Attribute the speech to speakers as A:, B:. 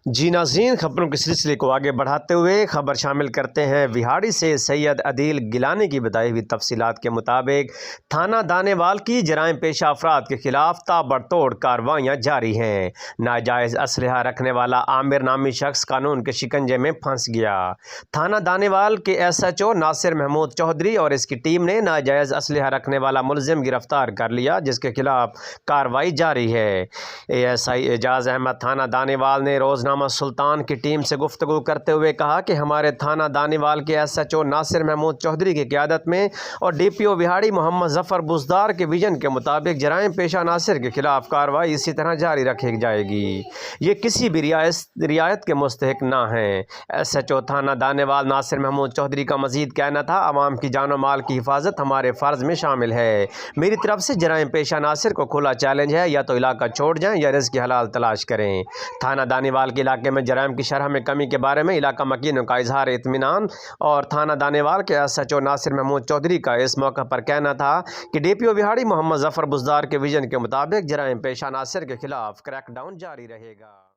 A: جی ناظرین، خبروں کے سلسلے کو آگے بڑھاتے ہوئے خبر شامل کرتے ہیں وہاڑی سے سید عدیل گیلانی کی بتائی ہوئی تفصیلات کے مطابق تھانہ دانےوال کی جرائم پیشہ افراد کے خلاف تابڑتوڑ کارروائیاں جاری ہیں۔ ناجائز اسلحہ رکھنے والا عامر نامی شخص قانون کے شکنجے میں پھنس گیا۔ تھانہ دانےوال کے ایس ایچ او ناصر محمود چودھری اور اس کی ٹیم نے ناجائز اسلحہ رکھنے والا ملزم گرفتار کر لیا، جس کے خلاف کارروائی جاری ہے۔ اے ایس آئی اعجاز احمد تھانہ دانےوال نے روزنامہ سلطان کی ٹیم سے گفتگو کرتے ہوئے کہا کہ ہمارے تھانہ دانےوال کے ایس ایچ او ناصر محمود چودھری کی قیادت میں اور ڈی پی او وہاڑی محمد ظفر بزدار کے ویژن کے مطابق جرائم پیشہ عناصر کے خلاف کارروائی اسی طرح جاری رکھی جائے گی۔ یہ کسی بھی رعایت کے مستحق نہ ہیں۔ ایس ایچ او تھانہ دانےوال ناصر محمود چودھری کا مزید کہنا تھا، عوام کی جان و مال کی حفاظت ہمارے فرض میں شامل ہے۔ میری طرف سے جرائم پیشہ عناصر کو کھلا چیلنج ہے، یا تو علاقہ چھوڑ جائیں یا رزق حلال تلاش کریں۔ تھانہ دانےوال کے علاقے میں جرائم کی شرح میں کمی کے بارے میں علاقہ مکینوں کا اظہار اطمینان اور تھانہ دانےوال کے ایس ایچ او ناصر محمود چودھری کا اس موقع پر کہنا تھا کہ ڈی پی او وہاڑی محمد ظفر بزدار کے ویژن کے مطابق جرائم پیشہ عناصر کے خلاف کریک ڈاؤن جاری رہے گا۔